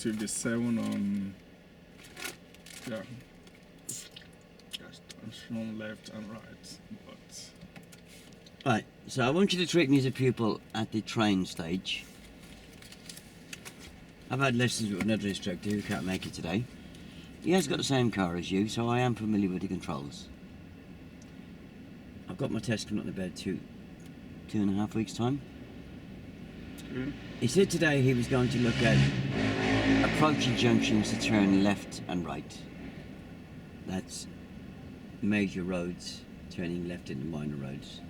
it will be 7 on, yeah, junction left and right, but... Right, so I want you to treat me as a pupil at the train stage. I've had lessons with another instructor who can't make it today. He has got the same car as you, so I am familiar with the controls. I've got my test coming up in about two and a half weeks' time. Okay. He said today he was going to look at approaching junctions to turn left and right. That's major roads, turning left into minor roads,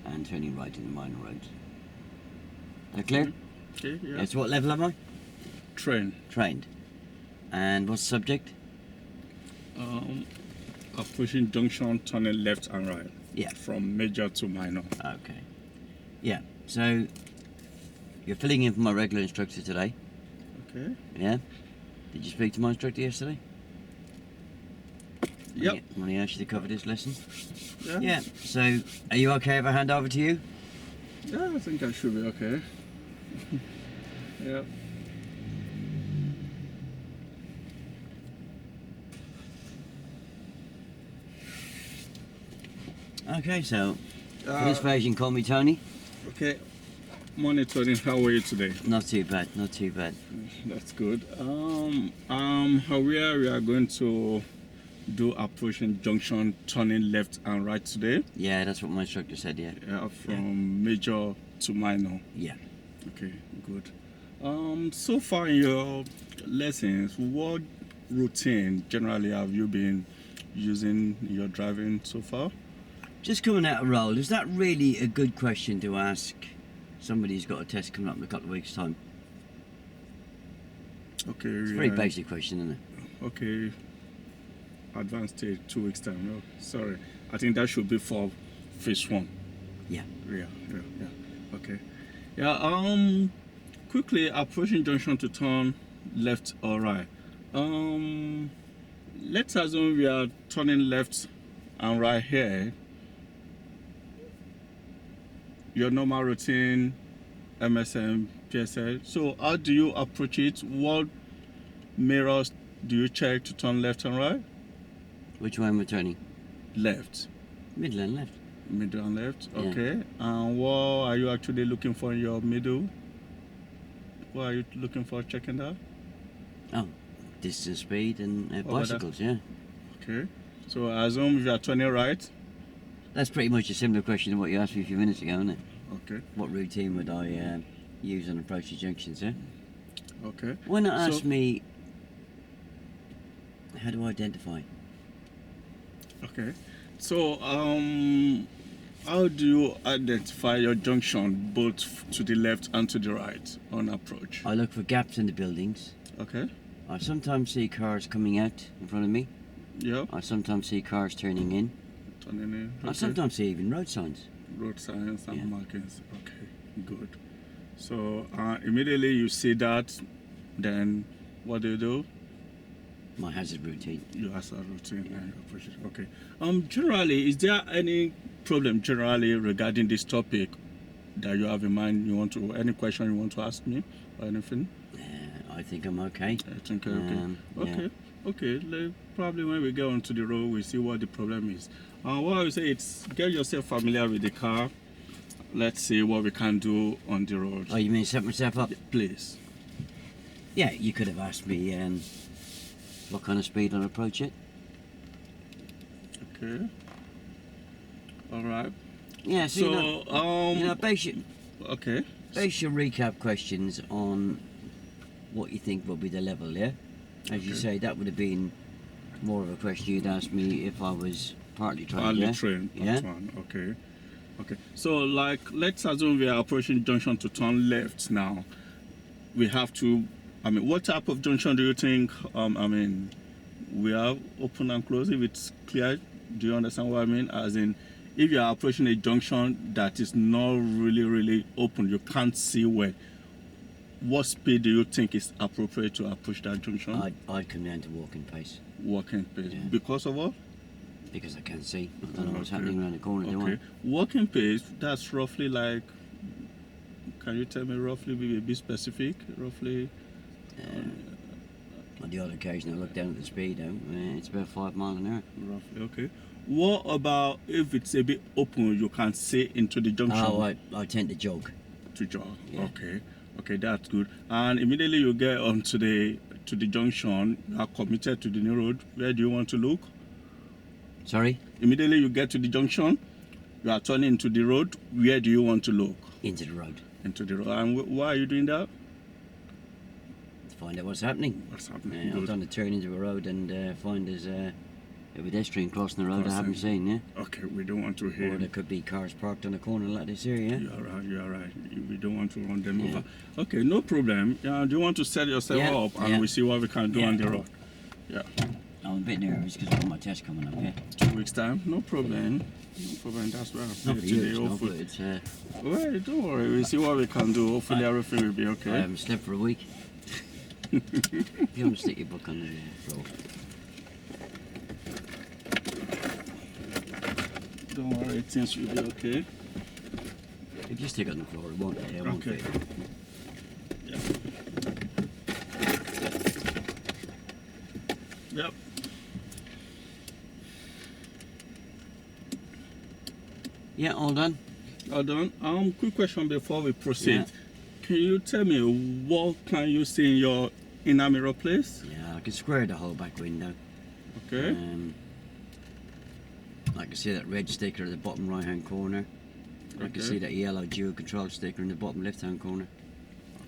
and turning right into minor roads. Is that clear? Okay, yeah. Yes, what level am I? Train. Trained. And what's the subject? Approaching junction, turning left and right. Yeah. From major to minor. Okay. Yeah, so you're filling in for my regular instructor today. Okay. Yeah? Did you speak to my instructor yesterday? Yep. When he asked you to cover this lesson? Yeah. Yeah, so are you okay if I hand over to you? Yeah, I think I should be okay. Yeah. Okay, so for this phase you can call me Tony. Okay. Morning, Tony. How are you today? Not too bad, not too bad. That's good. Aware we are going to do approaching junction, turning left and right today. Yeah, that's what my instructor said, yeah. Yeah, from major to minor. Yeah. Okay, good. So far in your lessons, what routine generally have you been using in your driving so far? Just coming out of roll, is that really a good question to ask somebody who's got a test coming up in a couple of weeks' time? Okay. It's a very basic question, isn't it? Okay. Advanced stage, 2 weeks time. No, sorry. I think that should be for phase 1. Yeah. Yeah. Okay. Yeah. Quickly approaching junction to turn left or right. Let's assume we are turning left and right here. Your normal routine, MSM, PSL. So how do you approach it? What mirrors do you check to turn left and right? Which way am I turning? Left. Middle and left. Middle and left. Yeah. Okay. And what are you actually looking for in your middle? What are you looking for checking that? Oh, distance, speed, and Oh, bicycles, yeah. Okay. So I assume you are turning right. That's pretty much a similar question to what you asked me a few minutes ago, isn't it? Okay. What routine would I use on approaching junctions, yeah? Okay. Why not ask So- me, how do I identify? Okay. So how do you identify your junction both to the left and to the right on approach? I look for gaps in the buildings. Okay. I sometimes see cars coming out in front of me. Yeah. I sometimes see cars turning in. Turning in. I Okay. sometimes see even road signs. Road signs and Yeah. markings. Okay. Good. So immediately you see that, then what do you do? My hazard routine. You ask a routine and approach it. Okay. Generally, is there any problem generally regarding this topic that you have in mind? You want to any question you want to ask me or anything? I think I'm okay. I think okay. Yeah. Okay. Probably when we get onto the road, we see what the problem is. What I would say is get yourself familiar with the car. Let's see what we can do on the road. Oh, you mean set myself up? Please. Yeah, you could have asked me what kind of speed I'd approach it. Okay. All right. Yeah, so, base okay. your recap questions on what you think will be the level, yeah? As you Okay. say, that would have been more of a question you'd ask me if I was partly trained, Partly yeah? trained. Yeah? Part one. Okay. Okay. So, let's assume we are approaching junction to turn left now. We have to. What type of junction do you think? We have open and close. If it's clear, do you understand what I mean? As in, if you are approaching a junction that is not really open, you can't see where. What speed do you think is appropriate to approach that junction? I'd come down to walking pace Walking pace. Yeah. Because of what? because I can't see. I don't know what's Okay. happening around the corner, do Okay. Walking pace, that's roughly like, can you tell me roughly, be a bit specific, roughly? On the odd occasion, I look down at the speedo. It's about 5 miles an hour. Roughly, okay. What about if it's a bit open, you can see into the junction? Oh, I tend to jog. To jog. Yeah. Okay, that's good. And immediately you get onto the junction, you are committed to the new road. Where do you want to look? Sorry? Immediately you get to the junction, you are turning into the road. Where do you want to look? Into the road. Into the road. And why are you doing that? To find out what's happening. What's happening? I've done a turn into a road and find there's a pedestrian crossing the road I haven't seen, yeah? Okay, we don't want to hear. Or there could be cars parked on a corner like this here, yeah? You are right. We don't want to run them over. Okay, no problem. Do you want to set yourself up and we see what we can do on the road? Yeah. I'm a bit nervous because I've got my test coming up, yeah? 2 weeks time? No problem. No problem. That's where I Not for you, today. it's not, Hopefully. but it's... Well, don't worry. We'll see what we can do. Hopefully everything will be okay. I haven't slept for a week. If you want to stick your book on the floor. Don't worry, things will be okay. If you stick it on the floor, it won't Okay. fit. Yeah. Yep. Yeah, all done. All done. Quick question before we proceed. Yeah. Can you tell me what can you see in your inner mirror, please? Yeah, I can square the whole back window. Okay. I can see that red sticker at the bottom right hand corner. I can see that yellow dual control sticker in the bottom left hand corner.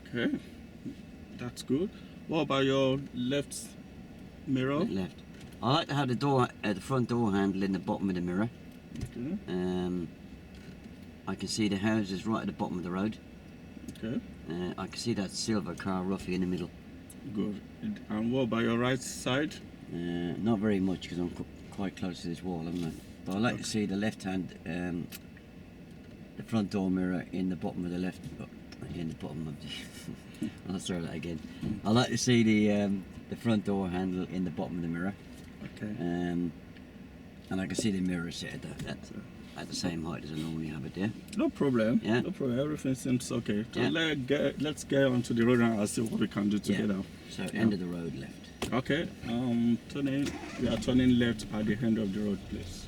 Okay. That's good. What about your left mirror? Left. I like to have the front door handle in the bottom of the mirror. Okay. I can see the houses right at the bottom of the road. Okay. I can see that silver car roughly in the middle. Good. And what about your right side? Not very much because I'm quite close to this wall, haven't I? But I like to see the left hand, the front door mirror in the bottom of the left. In the bottom of the. I'll throw that again. I like to see the front door handle in the bottom of the mirror. Okay. And I can see the mirror set at the same height as I normally have it there. No problem. Yeah. No problem. Everything seems okay. So Yeah. let's get onto the road and I'll see what we can do together. So end of the road left. Okay. We are turning left at the end of the road, please.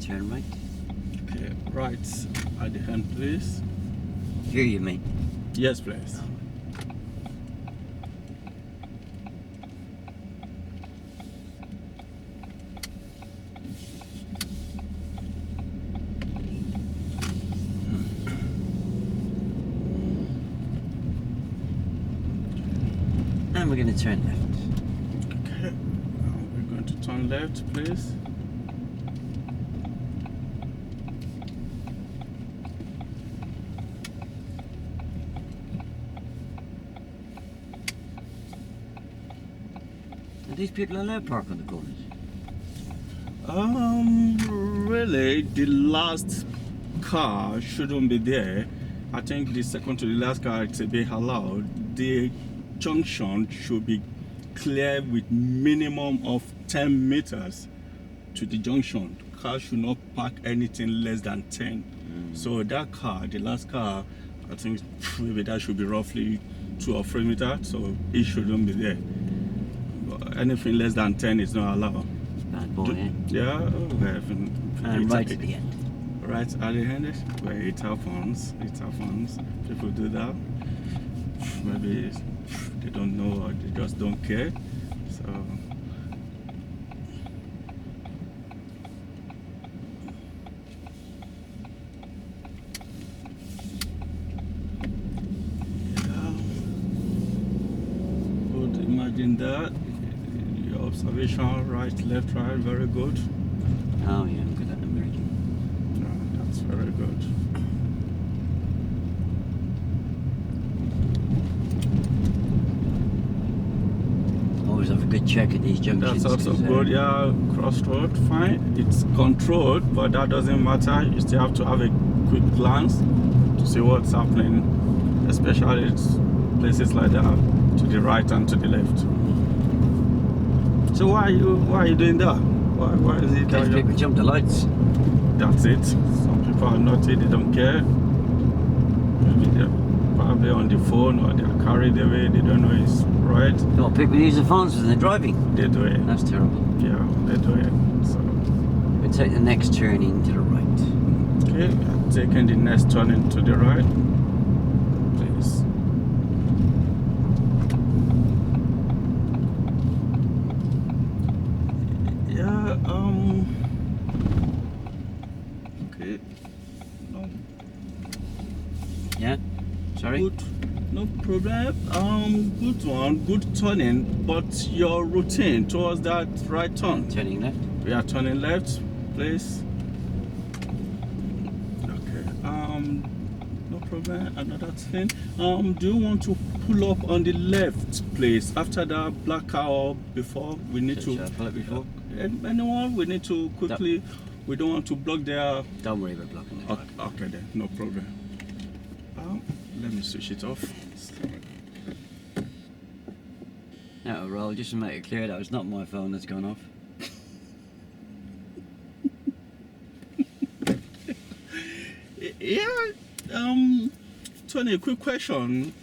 Turn right. Okay. Right at the end, please. Here you mean? Yes, please. And we're going to turn left. Okay. Now we're going to turn left, please. Are these people allowed to park on the corners? Really, the last car shouldn't be there. I think the second to the last car is a bit allowed. The junction should be clear with minimum of 10 meters to the junction. Car should not park anything less than 10. So that car, the last car, I think maybe that should be roughly 2 or 3 meters. So it shouldn't be there. Anything less than 10 is not allowed. Bad boy, eh? Yeah, And right at the end. Right at the end, where it happens. People do that. Maybe they don't know or they just don't care. So. Yeah. Good, imagine that. Your observation, right, left, right, very good. Oh yeah, look at that, the mirror. good. Always have a good check at these junctions. That's also 'cause, good. Yeah, crossroad, fine. It's controlled, but that doesn't matter. You still have to have a quick glance to see what's happening, especially it's places like that, to the right and to the left. So why are you doing that? Why is it Because that people jump the lights. that's it? Some people are naughty, they don't care. Maybe they're probably on the phone or they're carried away, they don't know it's right. No, people use their phones when they're driving. They do it. That's terrible. Yeah, they do it. So We'll take the next turning to the right. okay, we are taking the next turning to the right. Please. Yeah, okay. No, Yeah? Sorry? good. No problem. Good one, good turning, but your routine towards that right turn. Turning left. We are turning left, please. Okay. No problem. Another thing. Do you want to pull up on the left, please? After that black car or before, we need Should to. I pull it before? Anyone? We need to quickly. We don't want to block their. Don't worry about blocking the Okay, drive. okay then, no problem. Let me switch it off. Now, roll, just to make it clear, that was not my phone that's gone off. Yeah. Tony, a quick question.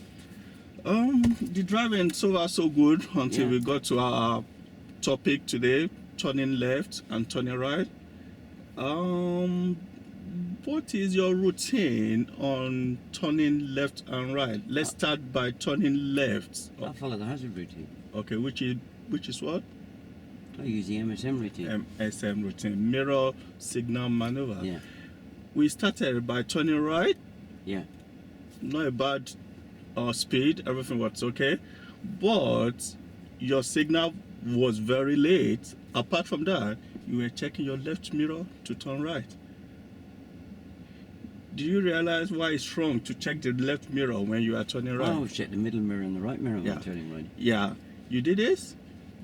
The driving so far so good until Yeah. we got to our topic today, turning left and turning right. What is your routine on turning left and right? Let's start by turning left. I follow the hazard routine. Okay, which is what? I use the MSM routine. MSM routine, mirror signal maneuver. Yeah, We started by turning right. yeah. Not a bad speed, everything was okay, but your signal was very late. Apart from that, you were checking your left mirror to turn right. Do you realize why it's wrong to check the left mirror when you are turning right? I always check the middle mirror and the right mirror when Yeah. I'm turning right. Yeah, you did this.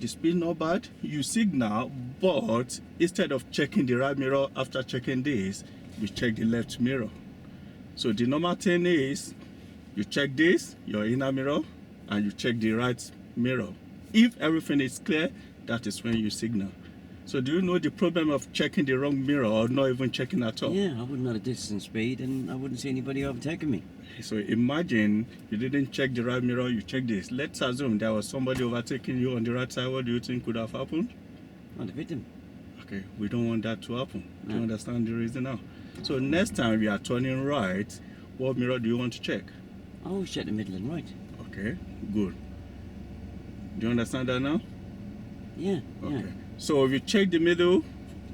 The speed not bad. You signal, but instead of checking the right mirror after checking this, you check the left mirror. So the normal thing is, you check this, your inner mirror, and you check the right mirror. If everything is clear, that is when you signal. So do you know the problem of checking the wrong mirror or not even checking at all? Yeah, I wouldn't know the distance speed and I wouldn't see anybody overtaking me. So imagine you didn't check the right mirror, you checked this. Let's assume there was somebody overtaking you on the right side. What do you think could have happened? I'd have hit them. Okay, we don't want that to happen. Do you No. understand the reason now? So next time we are turning right, what mirror do you want to check? I always check the middle and right. Okay, good. Do you understand that now? Yeah, Okay. yeah. So if you check the middle,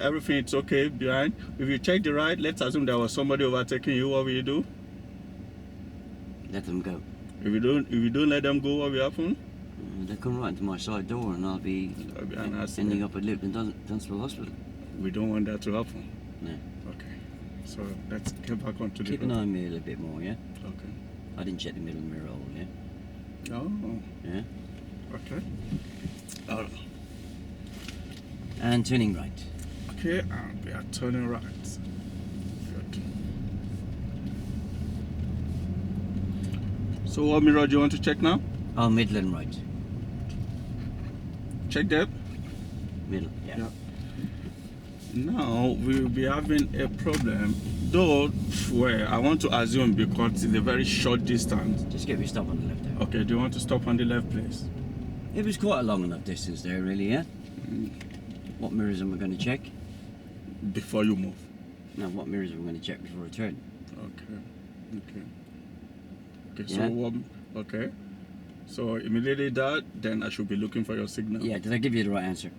everything is okay behind. If you check the right, let's assume there was somebody overtaking you. What will you do? Let them go. If you don't let them go, what will happen? They come right into my side door and I'll be There'll be an accident. ending up at Luton Dunstable Hospital. We don't want that to happen. No. Okay. So let's get back onto the Keep an road. eye on me a little bit more, yeah? Okay. I didn't check the middle mirror hole, yeah? Oh. Yeah? Okay. All right. And turning right. Okay, and we are turning right. Good. So what mirror do you want to check now? Oh, middle and right. Check that. Middle, yeah. Now we will be having a problem. Though, where I want to assume because it's a very short distance. Just get me stop on the left there. Okay, do you want to stop on the left, please? It was quite a long enough distance there, really, yeah? What mirrors am I going to check? Before you move. No, what mirrors am I going to check before I turn? Okay. Okay, Yeah. so what? Okay. So immediately that, then I should be looking for your signal. Yeah, did I give you the right answer?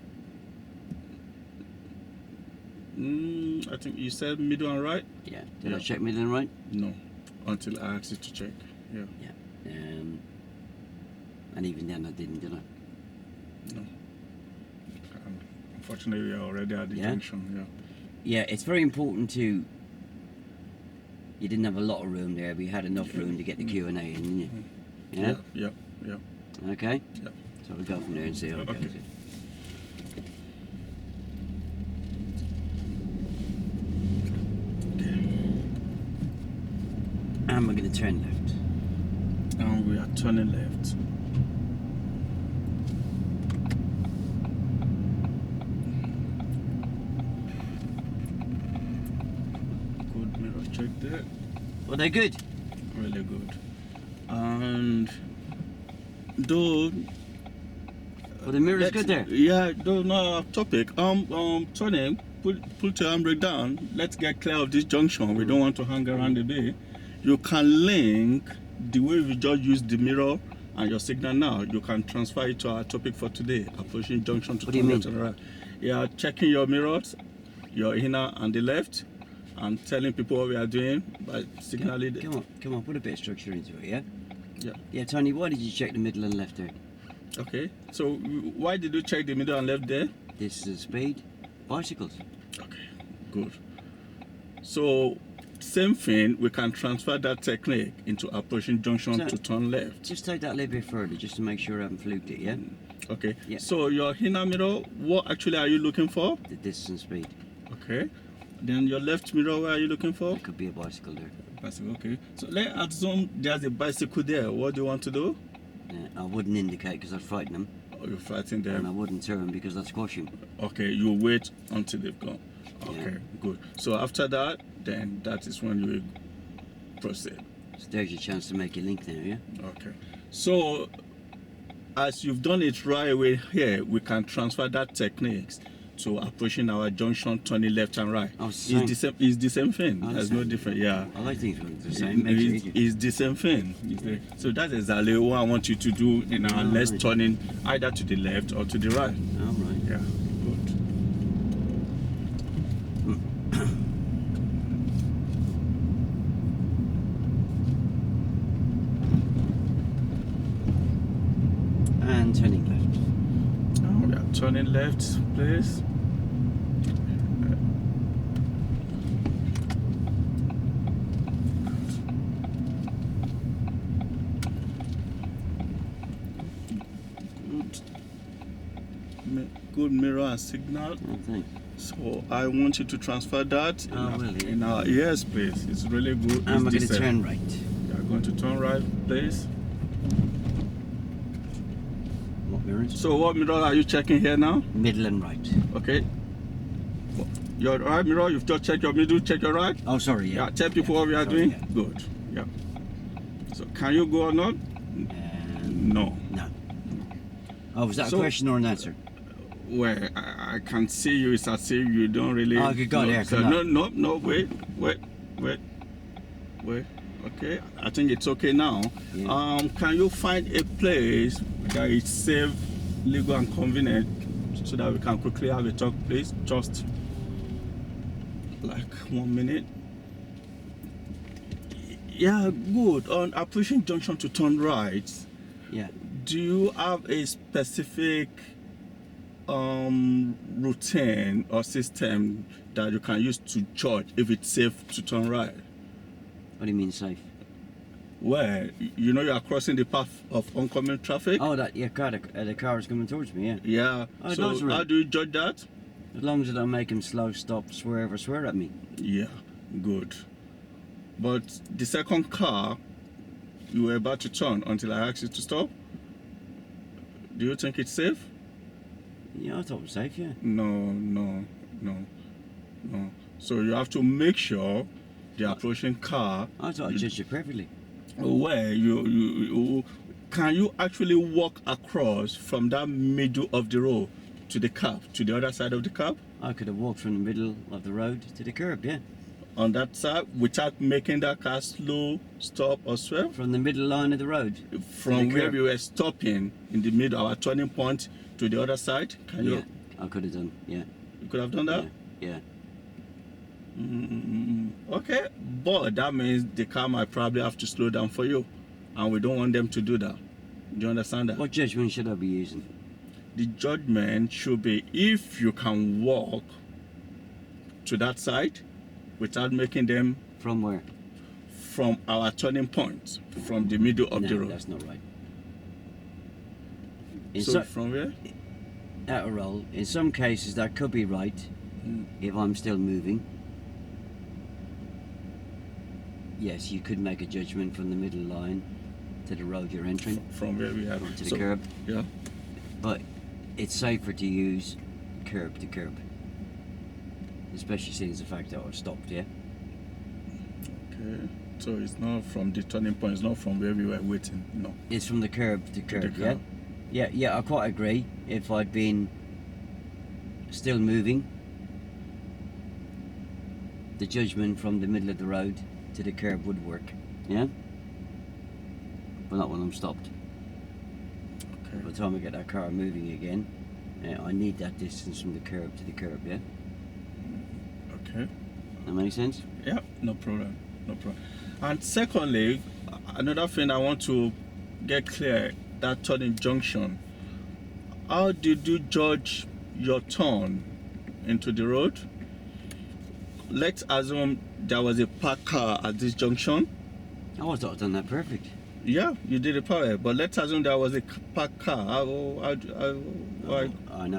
I think you said middle and right? Yeah. Did I Yeah. check middle and right? No, until I asked you to check. Yeah. Yeah. And even then I didn't, did I? No. Unfortunately, we are already at the Yeah? junction. Yeah, it's very important to You didn't have a lot of room there, but you had enough room to get the Q&A in, didn't you? Yeah? Yeah. Okay? Yeah. So we'll go from there and see how it Okay. goes. And we're going to turn left. And we are turning left. Good mirror check there. Well, they're good. Really good. And though Well, the mirror's good there. Yeah, though not off topic. Tony, put your handbrake down. Let's get clear of this junction. We don't want to hang around the bay. You can link the way we just used the mirror and your signal now. You can transfer it to our topic for today. Approaching junction to What do you mean? to the right. Yeah, checking your mirrors, your inner and the left, and telling people what we are doing by signaling. Come on, put a bit of structure into it, yeah? Yeah. Yeah, Tony, why did you check the middle and left there? Okay. So why did you check the middle and left there? This is the speed. Bicycles. Okay, good. So, same thing, we can transfer that technique into approaching junction So- to turn left. Just take that a little bit further, just to make sure I haven't fluked it, yeah? Okay, Yeah. so your inner mirror, what actually are you looking for? The distance speed. Okay, then your left mirror, what are you looking for? There could be a bicycle there. Bicycle, okay. So let's assume there's a bicycle there. What do you want to do? I wouldn't indicate because I'd frighten them, Oh, you're fighting and I them. wouldn't turn because I'd squash him. Okay, you wait until they've gone. Okay, Yeah. good. So after that, then that is when you proceed. So there's your chance to make a link there, yeah? Okay. So, as you've done it right away here, we can transfer that techniques to approaching our junction, turning left and right. Oh, It's the same. It's the same thing. Oh, There's same. no different. Yeah. I like things when it's the same. Makes it easier. It's the same thing. So that's exactly what I want you to do in our Oh, next right. turning, either to the left or to the right. All right. Yeah. Good. And turning left. Now we are turning left, please. Good mirror and signal. Oh, thanks. So I want you to transfer that in our yes, please. It's really good. And we're going It's to the turn same. right. You are going to turn right, please. What mirrors? So what mirror are you checking here now? Middle and right. Okay. Your right mirror, you've just checked your middle, check your right. Oh, sorry, yeah. Yeah, tell people what we are Sorry, doing. yeah. Good. Yeah. So can you go or not? No. No. Oh, was that So- a question or an answer? Well, I can see you. It's as if you don't really. Oh, okay, go know. there, So, come no. Wait. Okay, I think it's okay now. Yeah. Can you find a place that is safe, legal, and convenient, so that we can quickly have a talk, please? Just like 1 minute. Yeah, good. On approaching junction to turn right, Yeah. do you have a specific routine or system that you can use to judge if it's safe to turn right? What do you mean safe? Well, you know you are crossing the path of oncoming traffic. Oh, that, yeah, the car is coming towards me, yeah. Yeah. Oh, So that's right. how do you judge that? As long as I don't make him slow, stop, swerve, or swear at me. Yeah, good. But the second car, you were about to turn until I asked you to stop. Do you think it's safe? Yeah, I thought it was safe, yeah. No. So you have to make sure the approaching car. I thought I judged it perfectly. Where you can you actually walk across from that middle of the road to the curb, to the other side of the curb, I could have walked from the middle of the road to the curb, yeah. on that side, without making that car slow, stop, or swerve? From the middle line of the road. From the where curb. we were stopping in the middle, our turning point, to the other side. Can Yeah, you? I could have done, yeah. You could have done that. Yeah. Okay, but that means the car might probably have to slow down for you, and we don't want them to do that. Do you understand that? What judgment should I be using? The judgment should be if you can walk to that side without making them From where? from our turning point, from the middle of the No, road. that's not right. In So from where? Out of roll. In some cases, that could be right if I'm still moving. Yes, you could make a judgment from the middle line to the road you're entering, From where we are. to the curb. Yeah. But it's safer to use curb to curb, especially since the fact that I was stopped. Yeah. Okay. So it's not from the turning point. It's not from where we were waiting. No. It's from the curb to the curb. Yeah. curb. Yeah. I quite agree. If I'd been still moving, the judgment from the middle of the road to the curb would work. Yeah. But not when I'm stopped. Okay. By the time I get that car moving again, I need that distance from the curb to the curb. Yeah. Okay. That makes sense. Yeah. No problem. No problem. And secondly, another thing I want to get clear: that turning junction. How did you judge your turn into the road? Let's assume there was a parked car at this junction. I always thought I'd done that perfect. Yeah, you did it perfect. But let's assume there was a parked car. I know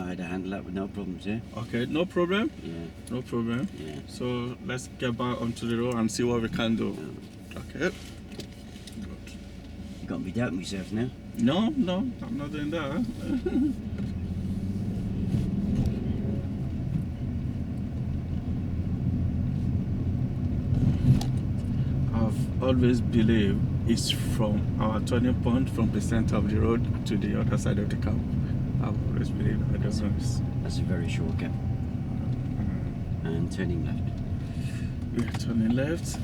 how to handle that with no problems. Yeah. Okay, no problem. Yeah. No problem. Yeah. So let's get back onto the road and see what we can do. Okay. Good. Got me doubting myself now. No, I'm not doing that. I've always believed it's from our turning point from the center of the road to the other side of the camp. I've always believed that. That's a very short gap. And turning left. We're turning left.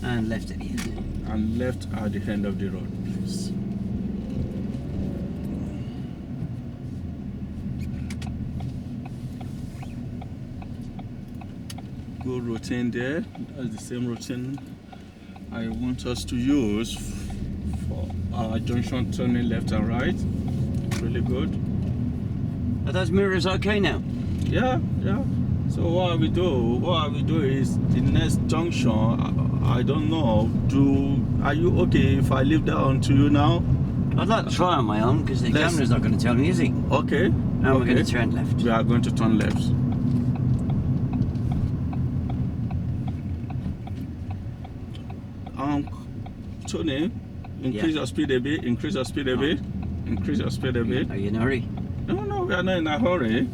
And left at the end. And left at the end of the road, please. Good routine there. That's the same routine I want us to use for our junction turning left and right. Really good. Are those mirrors okay now? Yeah. So what we do is the next junction. I don't know. Are you okay if I leave that on to you now? I'd like to try on my own because the Let's- camera's not going to tell me, is he? Okay. And we're going to turn left. We are going to turn left. Tony, increase Yeah. your speed a bit. Increase your speed a bit. Increase your speed a bit. Are you in a hurry? No, we are not in a hurry.